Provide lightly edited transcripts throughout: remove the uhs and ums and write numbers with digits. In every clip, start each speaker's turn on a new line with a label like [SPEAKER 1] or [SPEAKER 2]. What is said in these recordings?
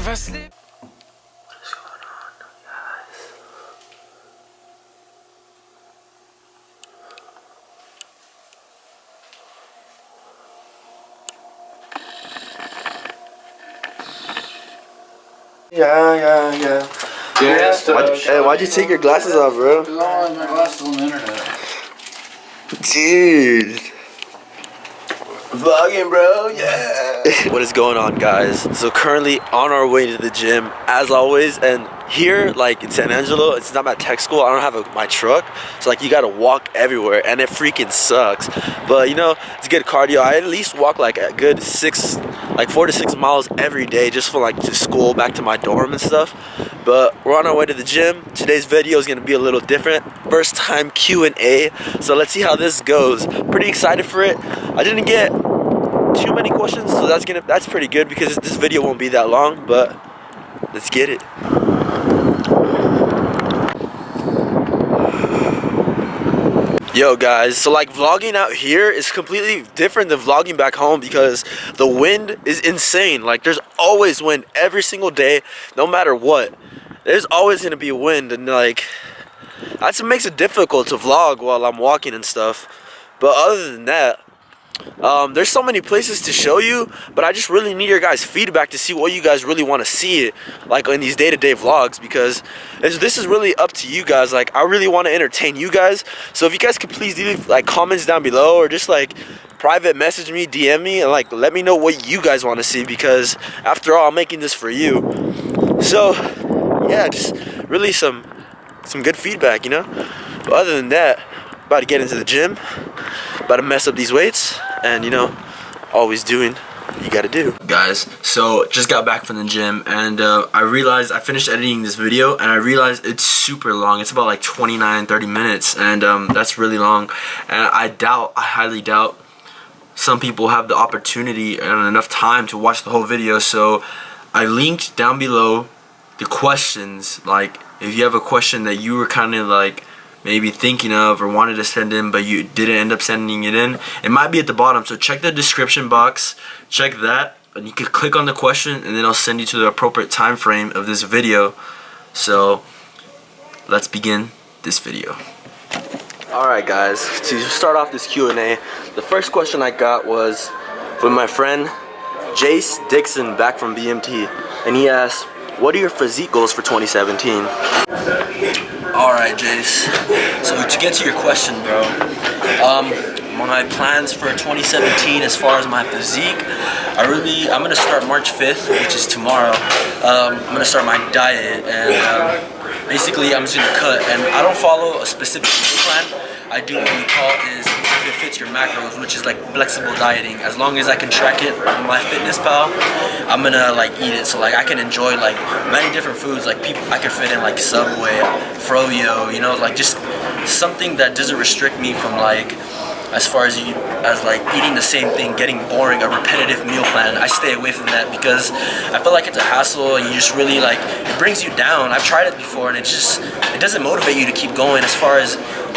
[SPEAKER 1] I sleep.
[SPEAKER 2] What's going on, guys? Yeah. Why'd you take your glasses off, bro?
[SPEAKER 1] Because I don't have my glasses on the internet.
[SPEAKER 2] Dude. Vlogging, bro, yeah. What is going on, guys? So currently on our way to the gym, as always, and here, like in San Angelo, it's not my tech school. I don't have my truck, so like you gotta walk everywhere, and it freaking sucks. But you know, it's good cardio. I at least walk like a good 4 to 6 miles every day, just from like to school, back to my dorm and stuff. But we're on our way to the gym. Today's video is gonna be a little different. First time Q&A, so let's see how this goes. Pretty excited for it. I didn't get too many questions, so that's pretty good because this video won't be that long, but let's get it. Yo guys, so like vlogging out here is completely different than vlogging back home because the wind is insane. Like there's always wind every single day, no matter what. There's always gonna be wind, and like that's what makes it difficult to vlog while I'm walking and stuff. But other than that, there's so many places to show you, but I just really need your guys' feedback to see what you guys really want to see, like in these day-to-day vlogs, because this is really up to you guys. Like I really want to entertain you guys, so if you guys could please leave like comments down below, or just like private message me, DM me, and like let me know what you guys want to see, because after all, I'm making this for you. So yeah, just really some good feedback, you know. But other than that, about to get into the gym, about to mess up these weights, and you know, always doing what you gotta do. Guys, so just got back from the gym, and I realized I finished editing this video, and I realized it's super long. It's about like 29-30 minutes, and that's really long. And I highly doubt some people have the opportunity and enough time to watch the whole video. So I linked down below the questions. Like if you have a question that you were kind of like maybe thinking of or wanted to send in, but you didn't end up sending it in, it might be at the bottom. So check the description box, check that, and you can click on the question, and then I'll send you to the appropriate time frame of this video. So let's begin this video. Alright guys, to start off this Q&A, the first question I got was from my friend Jace Dixon back from BMT, and he asked, what are your physique goals for 2017? Alright Jace, so to get to your question, bro, my plans for 2017 as far as my physique, I'm going to start March 5th, which is tomorrow. I'm going to start my diet, and basically I'm just going to cut, and I don't follow a specific meal plan. I do what we call is if it fits your macros, which is like flexible dieting. As long as I can track it on my fitness pal, I'm gonna like eat it. So like I can enjoy like many different foods. Like I can fit in like Subway, Froyo, you know, like just something that doesn't restrict me from like as far as like eating the same thing, getting boring, a repetitive meal plan. I stay away from that because I feel like it's a hassle, and you just really like, it brings you down. I've tried it before, and it doesn't motivate you to keep going. As far as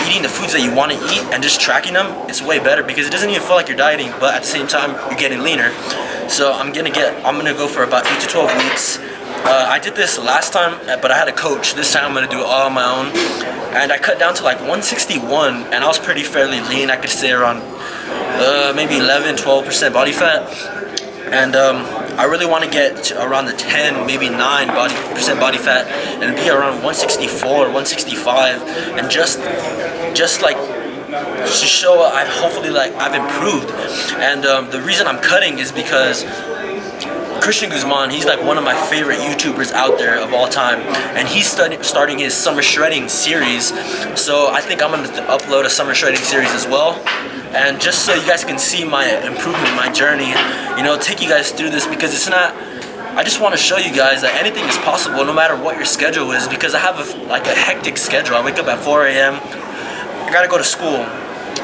[SPEAKER 2] eating the foods that you want to eat and just tracking them, it's way better because it doesn't even feel like you're dieting, but at the same time you're getting leaner. So I'm gonna go for about 8 to 12 weeks. I did this last time, but I had a coach. This time I'm gonna do it all on my own, and I cut down to like 161, and I was fairly lean. I could say around maybe 11-12% body fat, and I really want to get to around the 10, maybe 9% body fat, and be around 164, 165, and just like to show I've improved. And the reason I'm cutting is because Christian Guzman, he's like one of my favorite YouTubers out there of all time, and he's starting his summer shredding series. So I think I'm going to upload a summer shredding series as well, and just so you guys can see my improvement, my journey, you know, take you guys through this, because it's not, I just want to show you guys that anything is possible no matter what your schedule is, because I have a hectic schedule. I wake up at 4 a.m. I gotta go to school.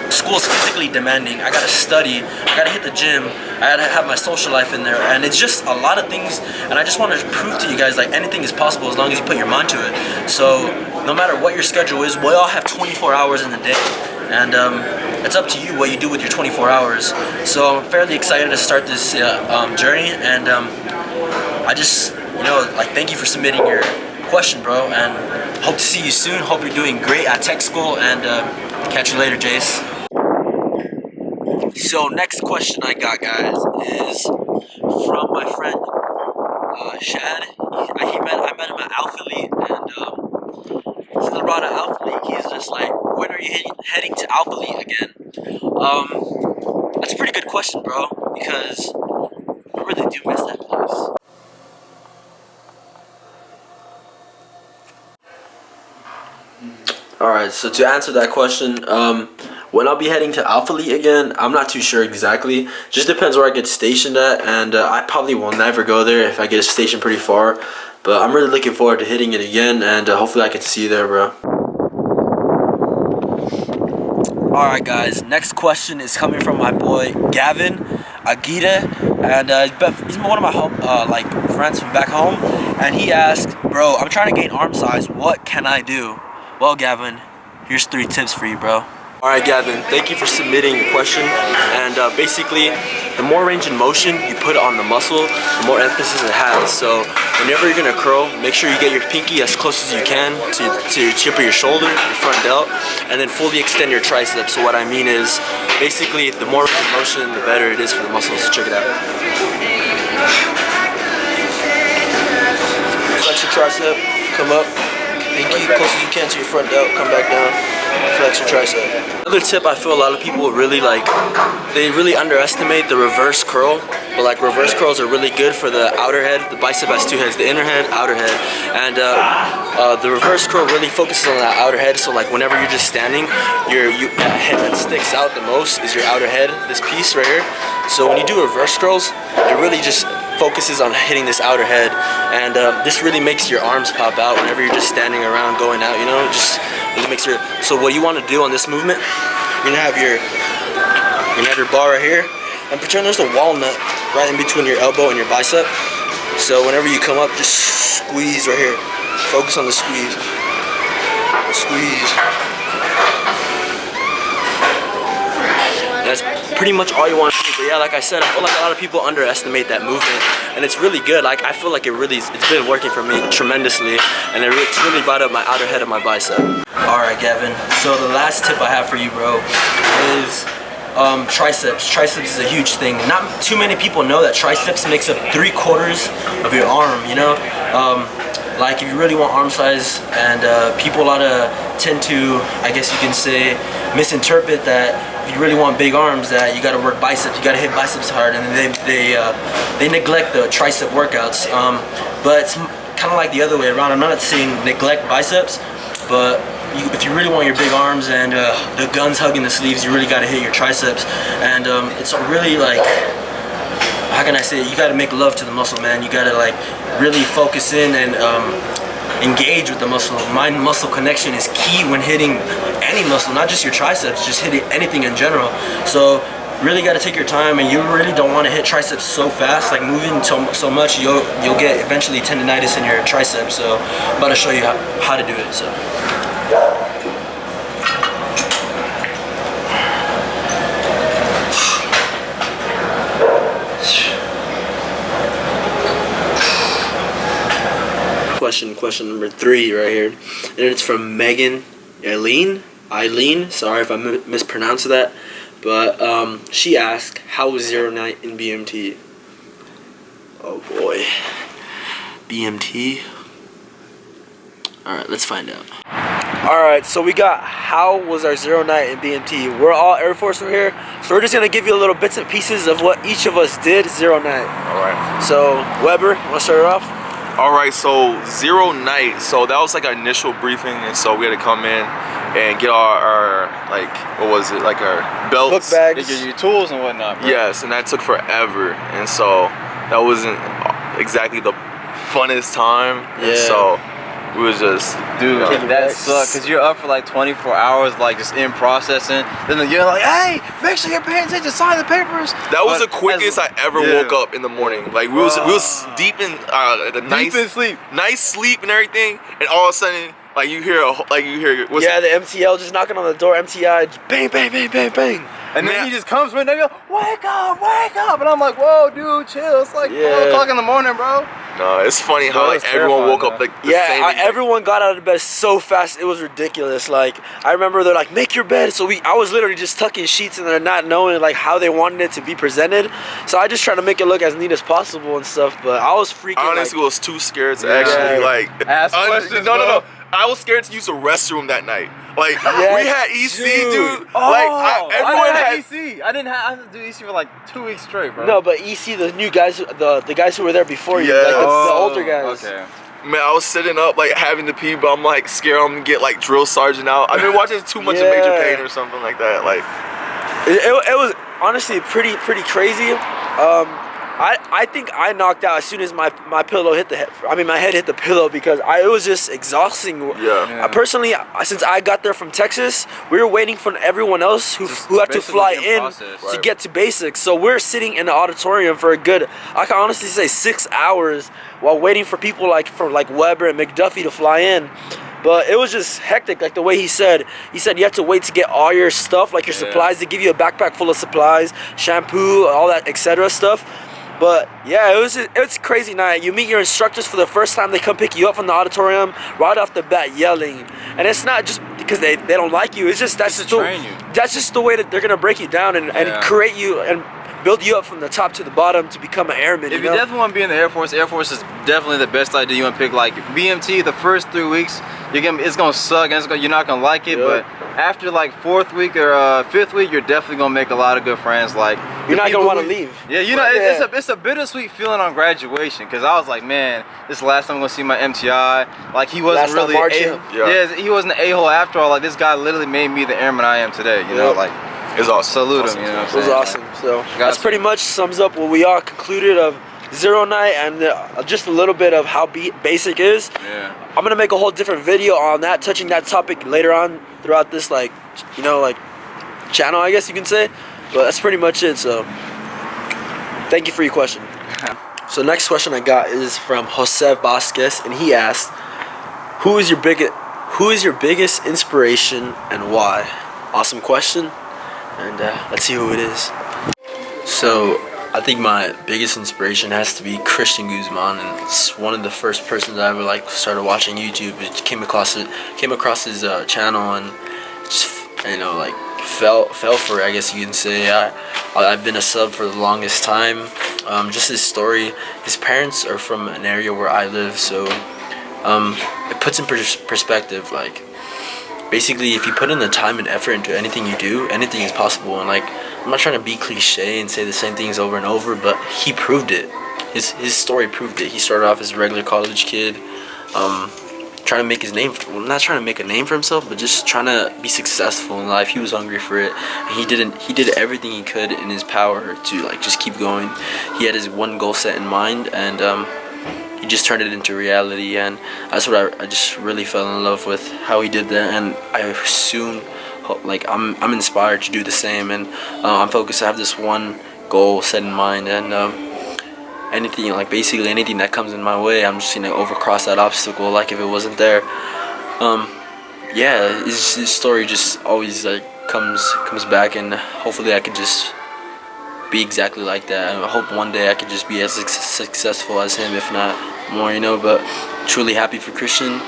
[SPEAKER 2] School's physically demanding. I gotta study, I gotta hit the gym, I gotta have my social life in there, and it's just a lot of things. And I just want to prove to you guys like anything is possible as long as you put your mind to it. So no matter what your schedule is, we all have 24 hours in the day, and it's up to you what you do with your 24 hours. So I'm fairly excited to start this journey, and I just like thank you for submitting your question, bro, and hope to see you soon. Hope you're doing great at tech school, and catch you later, Jace. So next question I got, guys, is from my friend Shad. I met him at Alphalete, and since I brought up Alphalete, he's just like, when are you heading to Alphalete again? That's a pretty good question, bro, because I really do miss that place. Alright, so to answer that question, when I'll be heading to Alphalete again, I'm not too sure exactly. Just depends where I get stationed at, and I probably will never go there if I get stationed pretty far. But I'm really looking forward to hitting it again, and hopefully I can see you there, bro. Alright guys, next question is coming from my boy Gavin Aguita, and he's one of my friends from back home, and he asked, bro, I'm trying to gain arm size, what can I do? Well, Gavin, here's 3 tips for you, bro. Alright, Gavin, thank you for submitting your question. And basically, the more range in motion you put on the muscle, the more emphasis it has. So whenever you're gonna curl, make sure you get your pinky as close as you can to your tip of your shoulder, your front delt, and then fully extend your triceps. So what I mean is, basically, the more range in motion, the better it is for the muscles. So check it out. Flex your tricep, come up. Pinky close as you can to your front delt, come back down, flex your tricep. Another tip I feel a lot of people really they really underestimate the reverse curl. But like reverse curls are really good for the outer head. The bicep has 2 heads, the inner head, outer head. And the reverse curl really focuses on that outer head. So like whenever you're just standing, that head that sticks out the most is your outer head, this piece right here. So when you do reverse curls, it really just focuses on hitting this outer head, and this really makes your arms pop out whenever you're just standing around going out, just really makes your. So what you want to do on this movement, you're gonna have your bar right here, and pretend there's a walnut right in between your elbow and your bicep. So whenever you come up, just squeeze right here, focus on the squeeze, That's pretty much all you want to do. But yeah, like I said, I feel like a lot of people underestimate that movement, and it's really good. Like I feel like it's been working for me tremendously, and it's really brought up my outer head of my bicep. All right, Gavin. So the last tip I have for you, bro, is triceps. Triceps is a huge thing. Not too many people know that triceps makes up 3/4 of your arm. Like if you really want arm size, and people tend to, I guess you can say, misinterpret that if you really want big arms, that you got to work biceps, you got to hit biceps hard, and they neglect the tricep workouts. But it's kind of like the other way around. I'm not saying neglect biceps, but if you really want your big arms and the guns hugging the sleeves, you really got to hit your triceps. And it's really like, how can I say it? You got to make love to the muscle, man. You got to really focus in and engage with the muscle. Mind-muscle connection is key when hitting any muscle, not just your triceps, just hitting anything in general. So really got to take your time, and you really don't want to hit triceps so fast, like moving so much, you'll get eventually tendonitis in your triceps. So I'm about to show you how to do it. So. Question number 3 right here, and it's from Megan Eileen. Sorry if I mispronounced that, but she asked, how was 0 night in BMT? Oh boy, BMT. All right, let's find out. All right, so we got how was our 0 night in BMT. We're all Air Force over here, so we're just gonna give you a little bits and pieces of what each of us did 0 night.
[SPEAKER 3] All right.
[SPEAKER 2] So Weber, wanna start it off?
[SPEAKER 3] All right, so 0 night, so that was like our initial briefing, and so we had to come in and get our what was it, like our belts,
[SPEAKER 1] book bags,
[SPEAKER 4] they give you tools and whatnot, bro.
[SPEAKER 3] Yes, and that took forever, and so that wasn't exactly the funnest time.
[SPEAKER 2] Yeah.
[SPEAKER 3] And so we was just,
[SPEAKER 4] dude, that sucks, because you're up for like 24 hours, like just in processing. Then you're like, hey, make sure you're paying attention, sign the papers.
[SPEAKER 3] That was the quickest I ever woke up in the morning. Like we was deep in
[SPEAKER 4] deep in sleep,
[SPEAKER 3] nice sleep and everything, and all of a sudden, like you hear what's
[SPEAKER 2] the MTL just knocking on the door, MTI, bang, bang, bang, bang, bang.
[SPEAKER 4] And then he just comes from there, wake up, and I'm like, whoa, dude, chill. It's like 4 o'clock in the morning, bro.
[SPEAKER 3] No, it's funny how
[SPEAKER 4] Bro,
[SPEAKER 3] like
[SPEAKER 4] it's
[SPEAKER 3] everyone woke
[SPEAKER 4] terrifying,
[SPEAKER 3] up like the
[SPEAKER 2] Yeah,
[SPEAKER 3] same.
[SPEAKER 2] everyone got out of bed so fast. It was ridiculous. Like I remember they're like, "Make your bed." So I was literally just tucking sheets and they're not knowing like how they wanted it to be presented. So I just tried to make it look as neat as possible and stuff. But I was freaking.
[SPEAKER 3] I honestly
[SPEAKER 2] like,
[SPEAKER 3] was too scared to
[SPEAKER 4] Yeah.
[SPEAKER 3] actually like
[SPEAKER 4] Ask questions,
[SPEAKER 3] No,
[SPEAKER 4] bro.
[SPEAKER 3] I was scared to use the restroom that night. Like
[SPEAKER 2] Yes,
[SPEAKER 3] we had EC, dude.
[SPEAKER 4] Oh,
[SPEAKER 3] Like everyone
[SPEAKER 4] I
[SPEAKER 3] had.
[SPEAKER 4] EC. I had to do EC for like 2 weeks straight, bro.
[SPEAKER 2] No, but EC, the new guys, the guys who were there before you,
[SPEAKER 3] Yeah.
[SPEAKER 2] like the
[SPEAKER 4] Oh,
[SPEAKER 2] older guys.
[SPEAKER 4] Okay.
[SPEAKER 3] Man, I was sitting up like having to pee, but I'm like scared I'm gonna get like drill sergeant out. I've been watching too much of Major
[SPEAKER 2] Yeah.
[SPEAKER 3] Pain or something like that. Like
[SPEAKER 2] It was honestly pretty crazy. I think I knocked out as soon as my pillow hit the head. I mean, my head hit the pillow because it was just exhausting.
[SPEAKER 3] yeah.
[SPEAKER 2] Personally, since I got there from Texas, we were waiting for everyone else who had to
[SPEAKER 4] basically
[SPEAKER 2] fly
[SPEAKER 4] in
[SPEAKER 2] in
[SPEAKER 4] process.
[SPEAKER 2] to
[SPEAKER 3] Right.
[SPEAKER 2] get to basics. So we're sitting in the auditorium for a good, I can honestly say 6 hours while waiting for people like Weber and McDuffie to fly in. But it was just hectic, like the way he said you have to wait to get all your stuff, like your supplies. They give you a backpack full of supplies, shampoo, all that etc. stuff. But yeah, it's crazy night. You meet your instructors for the first time. They come pick you up from the auditorium right off the bat, yelling. And it's not just because they don't like you. It's just
[SPEAKER 4] Just to train you.
[SPEAKER 2] that's just the way that they're gonna break you down and create you and build you up from the top to the bottom to become an airman.
[SPEAKER 4] If
[SPEAKER 2] you
[SPEAKER 4] you
[SPEAKER 2] know?
[SPEAKER 4] definitely want to be in the Air Force is definitely the best idea. You want to pick like BMT the first 3 weeks. It's gonna suck and you're not gonna like it.
[SPEAKER 2] Yeah.
[SPEAKER 4] But after like 4th week or 5th week, you're definitely gonna make a lot of good friends. Like
[SPEAKER 2] You're not
[SPEAKER 4] people
[SPEAKER 2] gonna want to
[SPEAKER 4] who-
[SPEAKER 2] leave.
[SPEAKER 4] Yeah, you know,
[SPEAKER 2] Yeah.
[SPEAKER 4] it's a bittersweet feeling on graduation because I was like, man, this is the last time I'm gonna see my MTI. Like he wasn't
[SPEAKER 2] Last time
[SPEAKER 4] really
[SPEAKER 2] marching.
[SPEAKER 4] he wasn't an a-hole after all. Like this guy literally made me the airman I am today. You know,
[SPEAKER 2] Yeah.
[SPEAKER 4] like
[SPEAKER 3] It's awesome.
[SPEAKER 4] salute
[SPEAKER 3] Awesome.
[SPEAKER 4] him. You know, what
[SPEAKER 2] It
[SPEAKER 4] I'm
[SPEAKER 2] was
[SPEAKER 4] saying?
[SPEAKER 2] awesome. So
[SPEAKER 4] Got
[SPEAKER 2] that's
[SPEAKER 4] you.
[SPEAKER 2] pretty much sums up what we all concluded of Zero Night and just a little bit of how basic is.
[SPEAKER 4] Yeah.
[SPEAKER 2] I'm gonna make a whole different video on that, touching that topic later on throughout this channel, I guess you can say. But that's pretty much it. So thank you for your question. So next question I got is from Jose Vasquez, and he asked, "Who is your biggest inspiration and why?" Awesome question, and let's see who it is. So I think my biggest inspiration has to be Christian Guzman, and it's one of the first persons I ever started watching YouTube. It came across his channel and just fell for it, I guess you can say. I've been a sub for the longest time. Just his story. His parents are from an area where I live, so it puts in perspective. Like basically, if you put in the time and effort into anything you do, anything is possible. And I'm not trying to be cliche and say the same things over and over, but he proved it. His story proved it. He started off as a regular college kid, trying to make his name. Well, not trying to make a name for himself, but just trying to be successful in life. He was hungry for it. And he did everything he could in his power to just keep going. He had his one goal set in mind, and he just turned it into reality. And that's what I just really fell in love with, how he did that. And I soon, I'm inspired to do the same. And I'm focused. I have this one goal set in mind, and basically anything that comes in my way, I'm just gonna overcross that obstacle like if it wasn't there. Yeah, his story just always comes back, and hopefully I could just be exactly like that. I hope one day I could just be as successful as him, if not more, but truly happy for Christian.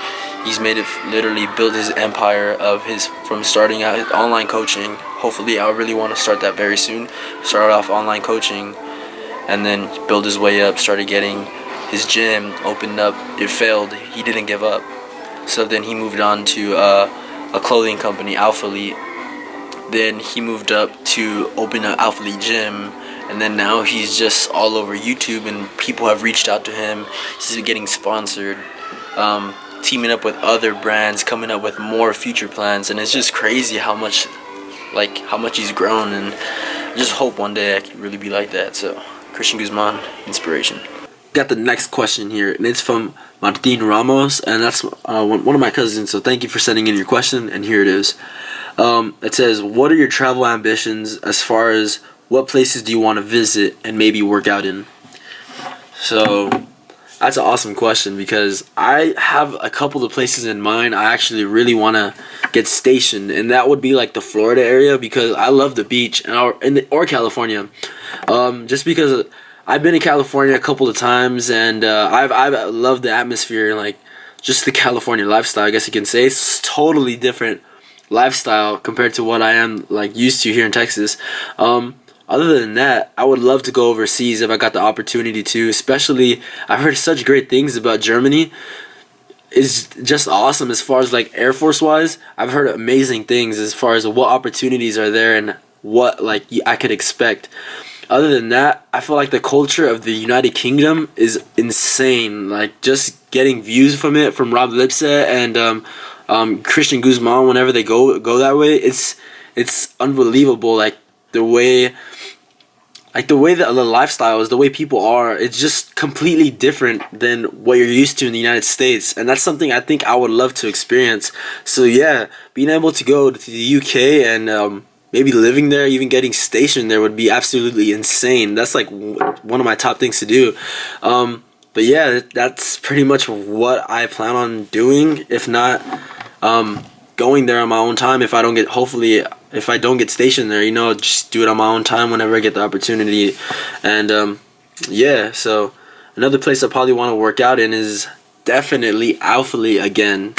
[SPEAKER 2] He's made it, literally built his empire from starting out his online coaching. Hopefully I really want to start that very soon. Start off online coaching and then build his way up, started getting his gym opened up. It failed. He didn't give up. So then he moved on to a clothing company, Alphalete. Then he moved up to open an Alphalete gym, and then now he's just all over YouTube, and people have reached out to him. He's getting sponsored, teaming up with other brands, coming up with more future plans, and it's just crazy how much he's grown. And I just hope one day I can really be like that. So Christian Guzman, inspiration. Got the next question here, and it's from Martin Ramos, and that's one of my cousins. So thank you for sending in your question, and here it is. It says, what are your travel ambitions as far as what places do you want to visit and maybe work out in? So that's an awesome question, because I have a couple of places in mind I actually really want to get stationed, and that would be the Florida area, because I love the beach, or California, just because I've been in California a couple of times, and I've loved the atmosphere, like just the California lifestyle. I guess you can say it's totally different lifestyle compared to what I am like used to here in Texas. Other than that, I would love to go overseas if I got the opportunity to. Especially, I've heard such great things about Germany. It's just awesome as far as like Air Force wise. I've heard amazing things as far as what opportunities are there and what like I could expect. Other than that, I feel like the culture of the United Kingdom is insane. Like just getting views from it from Rob Lipset and Christian Guzman whenever they go that way, it's unbelievable. Like the way that the lifestyle is, the way people are, it's just completely different than what you're used to in the United States, and that's something I think I would love to experience. So yeah, being able to go to the UK and maybe living there, even getting stationed there would be absolutely insane. That's like one of my top things to do. But yeah, that's pretty much what I plan on doing. If not, going there on my own time. If I don't get stationed there, just do it on my own time whenever I get the opportunity. And yeah, so another place I probably want to work out in is definitely Alphalete again.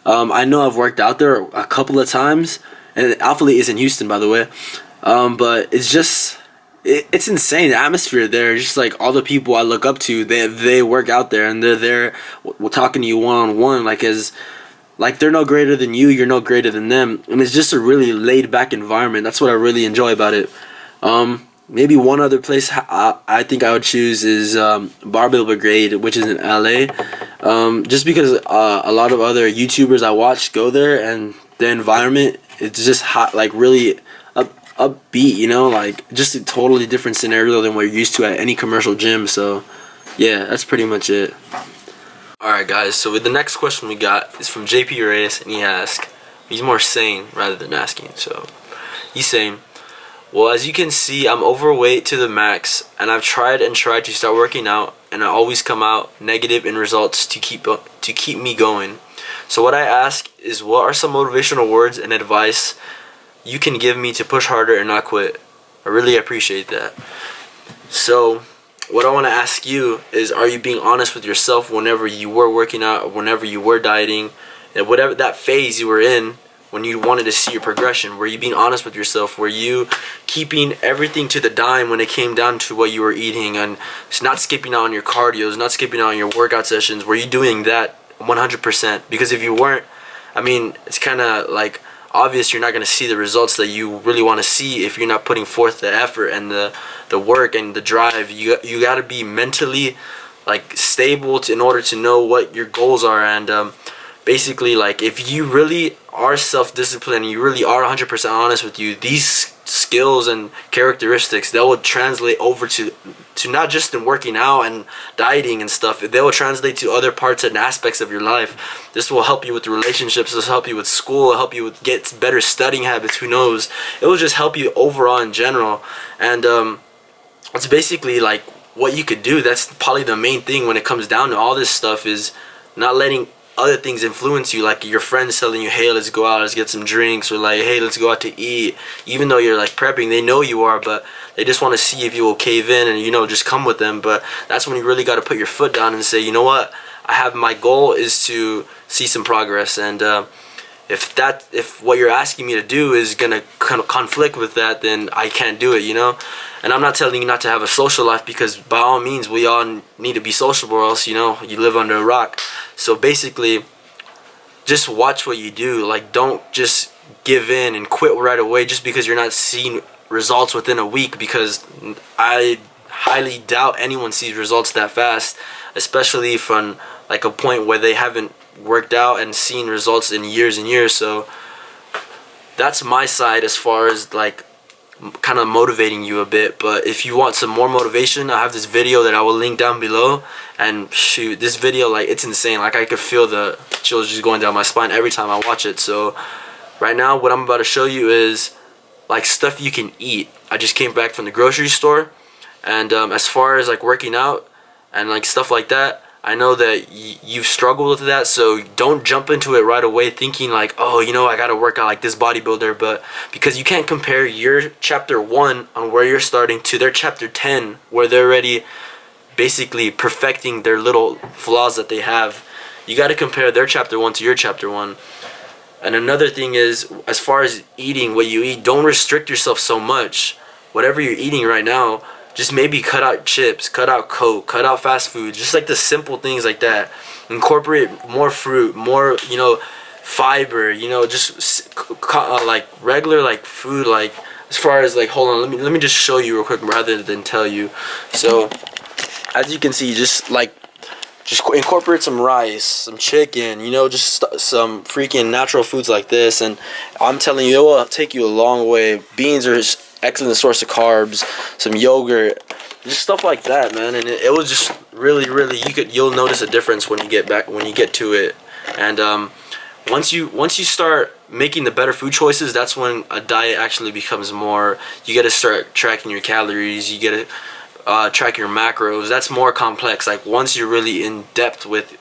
[SPEAKER 2] I know I've worked out there a couple of times, and Alphalete is in Houston, by the way. But it's just it's insane. The atmosphere there, just like all the people I look up to, they work out there, and they're there talking to you one on one, like they're no greater than you, you're no greater than them, and it's just a really laid back environment. That's what I really enjoy about it. Maybe one other place I think I would choose is Barbell Brigade, which is in LA. Just because a lot of other YouTubers I watch go there, and the environment, it's just hot, like really upbeat, like just a totally different scenario than what you're used to at any commercial gym. So yeah, that's pretty much it. Alright guys, so with the next question we got is from JP Reyes, and he's more saying rather than asking. So he's saying, well, as you can see, I'm overweight to the max, and I've tried to start working out, and I always come out negative in results to keep me going. So what I ask is, what are some motivational words and advice you can give me to push harder and not quit? I really appreciate that. So what I want to ask you is, are you being honest with yourself whenever you were working out, or whenever you were dieting, and whatever that phase you were in when you wanted to see your progression? Were you being honest with yourself? Were you keeping everything to the dime when it came down to what you were eating, and not skipping out on your cardios, not skipping out on your workout sessions? Were you doing that 100%? Because if you weren't, I mean, it's kind of like obvious you're not going to see the results that you really want to see if you're not putting forth the effort and the work and the drive. You got to be mentally like stable in order to know what your goals are. And basically, like, if you really are self-disciplined, you really are 100% honest with you, these skills and characteristics, that will translate over to not just in working out and dieting and stuff. They will translate to other parts and aspects of your life. This will help you with relationships, this will help you with school, help you with get better studying habits, who knows. It will just help you overall in general. And it's basically like what you could do. That's probably the main thing when it comes down to all this stuff, is not letting other things influence you, like your friends telling you, hey, let's go out, let's get some drinks, or like, hey, let's go out to eat. Even though you're like prepping, they know you are, but they just want to see if you will cave in and just come with them. But that's when you really got to put your foot down and say, you know what, my goal is to see some progress, and if what you're asking me to do is gonna kind of conflict with that, then I can't do it, And I'm not telling you not to have a social life, because by all means we all need to be sociable, or else you live under a rock. So basically, just watch what you do. Like, don't just give in and quit right away just because you're not seeing results within a week, because I highly doubt anyone sees results that fast, especially from like a point where they haven't worked out and seen results in years and years. So that's my side as far as like kind of motivating you a bit. But if you want some more motivation, I have this video that I will link down below, and shoot, this video, like, it's insane. Like, I could feel the chills just going down my spine every time I watch it. So right now what I'm about to show you is like stuff you can eat. I just came back from the grocery store, and as far as like working out and like stuff like that, I know that you've struggled with that, so don't jump into it right away thinking like, oh, you know, I gotta work out like this bodybuilder. But because you can't compare your chapter 1 on where you're starting to their chapter 10 where they're already basically perfecting their little flaws that they have. You got to compare their chapter 1 to your chapter 1. And another thing is, as far as eating what you eat, don't restrict yourself so much. Whatever you're eating right now, just maybe cut out chips, cut out Coke, cut out fast food, just like the simple things like that. Incorporate more fruit, more, you know, fiber, you know, just like regular like food. Like as far as like, hold on, let me just show you real quick rather than tell you. So as you can see, just incorporate some rice, some chicken, you know, just some freaking natural foods like this, and I'm telling you, it will take you a long way. Beans are excellent source of carbs, some yogurt, just stuff like that, man. And it was just really you'll notice a difference when you get to it. And once you start making the better food choices, that's when a diet actually becomes more. You got to start tracking your calories, you got to track your macros. That's more complex, like once you're really in depth with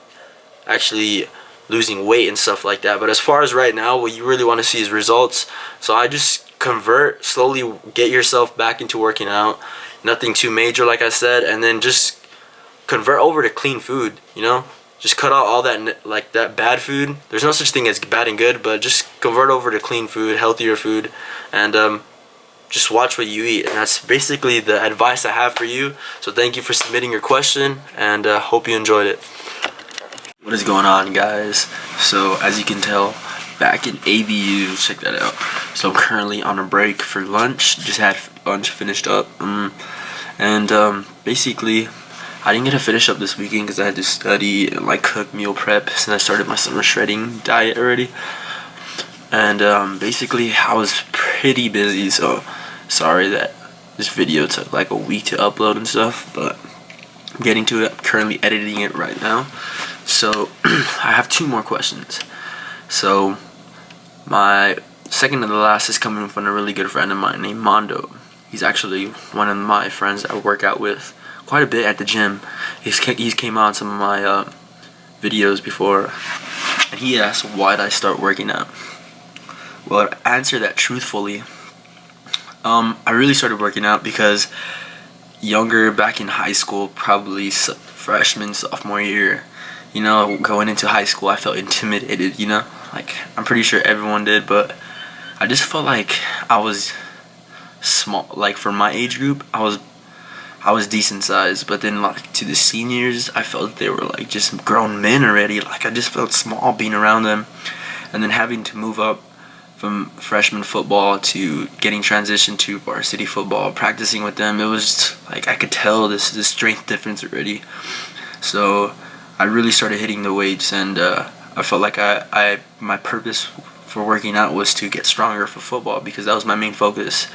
[SPEAKER 2] actually losing weight and stuff like that. But as far as right now, what you really want to see is results. So I just convert slowly, get yourself back into working out, nothing too major like I said, and then just convert over to clean food, you know, just cut out all that like that bad food. There's no such thing as bad and good, but just convert over to clean food, healthier food, and just watch what you eat. And that's basically the advice I have for you. So thank you for submitting your question, and hope you enjoyed it. What is going on, guys? So as you can tell, back in ABU, check that out. So I'm currently on a break for lunch. Just had lunch finished up, and basically I didn't get to finish up this weekend because I had to study and like cook, meal prep, since I started my summer shredding diet already. And basically I was pretty busy, so sorry that this video took like a week to upload and stuff, but I'm getting to it. I'm currently editing it right now. So I have 2 more questions. So my second to the last is coming from a really good friend of mine named Mondo. He's actually one of my friends that I work out with quite a bit at the gym. He's came on some of my videos before, and he asked, why did I start working out? Well, to answer that truthfully, I really started working out because younger, back in high school, probably freshman, sophomore year, you know, going into high school, I felt intimidated, you know, like I'm pretty sure everyone did, but I just felt like I was small. Like for my age group, I was decent sized, but then like to the seniors, I felt they were like just grown men already. Like I just felt small being around them, and then having to move up from freshman football to getting transitioned to varsity football, practicing with them, it was just, like I could tell this strength difference already. So I really started hitting the weights, and I felt like my purpose for working out was to get stronger for football, because that was my main focus,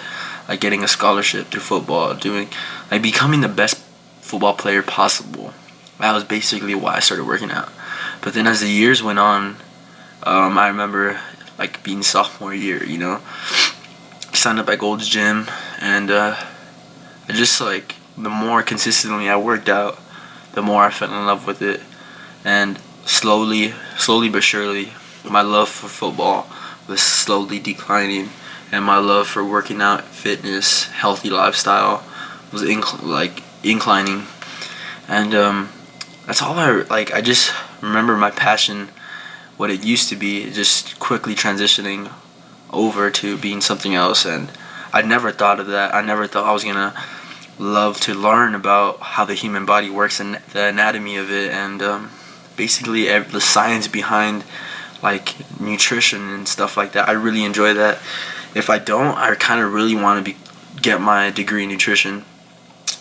[SPEAKER 2] like getting a scholarship to football, becoming the best football player possible. That was basically why I started working out. But then as the years went on, I remember like being sophomore year, you know, I signed up at Gold's Gym, and I just like, the more consistently I worked out, the more I fell in love with it. And slowly but surely, my love for football was slowly declining, and my love for working out, fitness, healthy lifestyle was inclining. And that's all I just remember my passion, what it used to be, just quickly transitioning over to being something else. And I never thought of that. I never thought I was gonna love to learn about how the human body works and the anatomy of it, and basically the science behind like nutrition and stuff like that. I really enjoy that. If I don't, I kind of really want to get my degree in nutrition.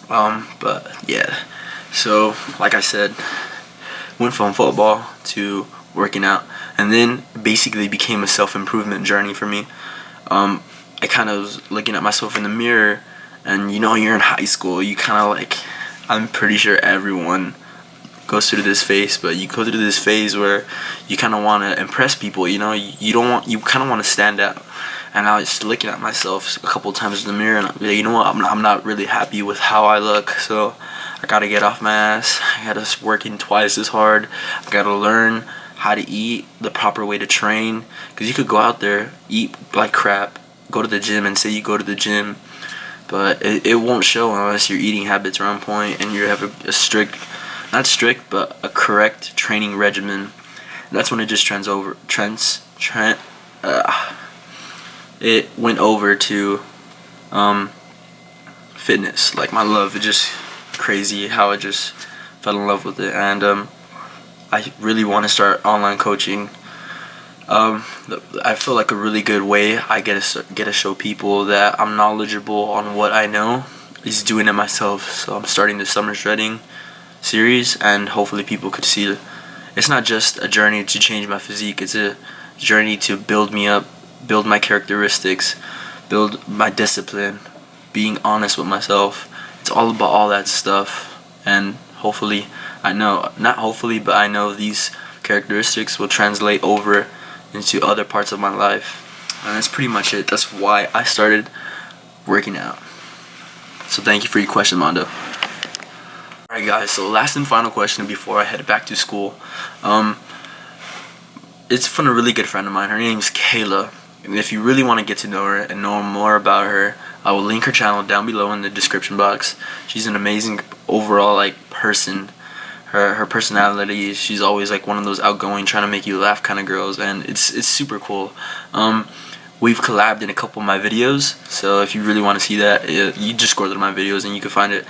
[SPEAKER 2] But yeah, so like I said, went from football to working out, and then basically became a self-improvement journey for me. I kind of was looking at myself in the mirror, and you know, you're in high school, you kind of like, I'm pretty sure everyone goes through this phase, but you go through this phase where you kind of want to impress people, you know, you kind of want to stand out. And I was just looking at myself a couple times in the mirror, and I'm like, you know what, I'm not really happy with how I look, so I gotta get off my ass. I gotta working twice as hard. I gotta learn how to eat, the proper way to train, because you could go out there, eat like crap, go to the gym and say you go to the gym, but it won't show unless your eating habits are on point and you have a strict, not strict, but a correct training regimen. And that's when it just it went over to fitness. Like my love, it just crazy how I just fell in love with it. And I really want to start online coaching. I feel like a really good way I get to show people that I'm knowledgeable on what I know is doing it myself. So I'm starting the summer shredding series, and hopefully people could see it's not just a journey to change my physique, it's a journey to build me up, build my characteristics, build my discipline, being honest with myself. It's all about all that stuff, and hopefully, I know these characteristics will translate over into other parts of my life. And that's pretty much it. That's why I started working out. So thank you for your question, Mondo. Alright guys, so last and final question before I head back to school. It's from a really good friend of mine. Her name's Kayla. And if you really want to get to know her and know more about her, I will link her channel down below in the description box. She's an amazing overall person. Her personality, she's always like one of those outgoing, trying to make you laugh kind of girls, and it's super cool. We've collabed in a couple of my videos, so if you really want to see that, you just scroll through my videos and you can find it.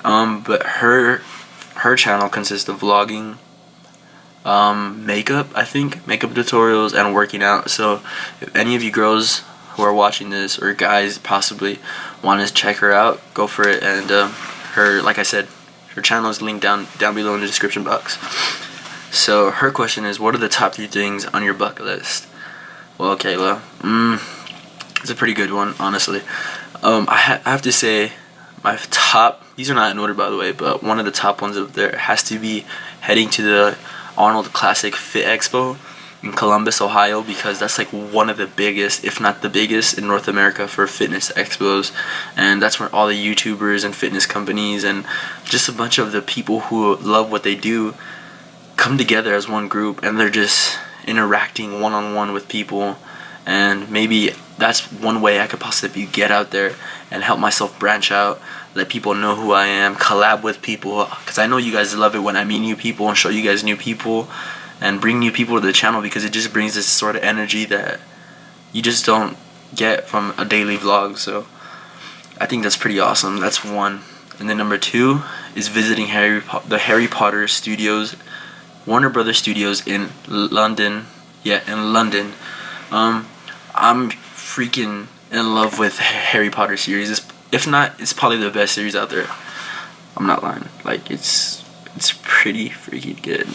[SPEAKER 2] But her channel consists of vlogging, makeup tutorials, and working out. So if any of you girls who are watching this, or guys possibly, want to check her out, go for it. And her, like I said, her channel is linked down below in the description box. So her question is, what are the top 3 things on your bucket list? Well, Kayla, it's a pretty good one, honestly. I have to say, my top, these are not in order by the way, but one of the top ones up there has to be heading to the Arnold Classic Fit Expo in Columbus, Ohio, because that's like one of the biggest, if not the biggest, in North America for fitness expos. And that's where all the YouTubers and fitness companies and just a bunch of the people who love what they do come together as one group, and they're just interacting one-on-one with people. And maybe that's one way I could possibly get out there and help myself branch out, let people know who I am, collab with people, because I know you guys love it when I meet new people and show you guys new people and bring new people to the channel, because it just brings this sort of energy that you just don't get from a daily vlog. So I think that's pretty awesome. That's one. And then number 2 is visiting the Harry Potter studios, Warner Brothers Studios in London. Yeah, in London. I'm freaking in love with Harry Potter series. If not, it's probably the best series out there. I'm not lying. Like, it's pretty freaking good.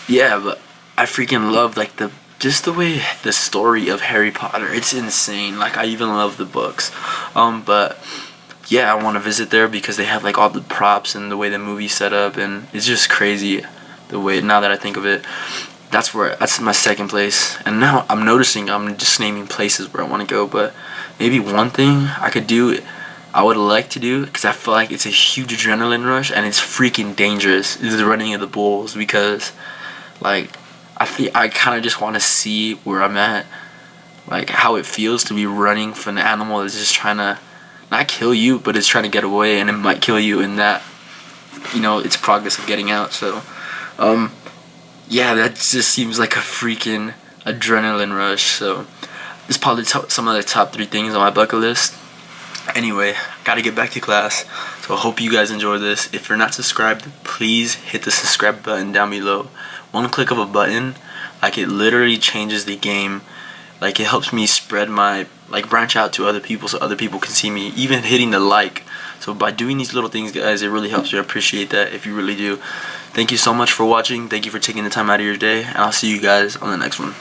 [SPEAKER 2] Yeah, but I freaking love like the way the story of Harry Potter. It's insane. Like, I even love the books. But yeah, I want to visit there because they have like all the props and the way the movie's set up, and it's just crazy the way, now that I think of it. That's my second place. And now I'm noticing I'm just naming places where I want to go, but maybe one thing I would like to do, because I feel like it's a huge adrenaline rush and it's freaking dangerous, is the running of the bulls. Because like I kind of just want to see where I'm at, like how it feels to be running from an animal that's just trying to not kill you, but it's trying to get away, and it might kill you in that, its progress of getting out. So yeah, that just seems like a freaking adrenaline rush. So this is probably some of the top 3 things on my bucket list. Anyway, gotta get back to class, so I hope you guys enjoy this. If you're not subscribed, please hit the subscribe button down below. One click of a button, like, it literally changes the game. Like, it helps me spread my, branch out to other people so other people can see me. Even hitting the like. So by doing these little things, guys, it really helps me. I appreciate that if you really do. Thank you so much for watching. Thank you for taking the time out of your day, and I'll see you guys on the next one.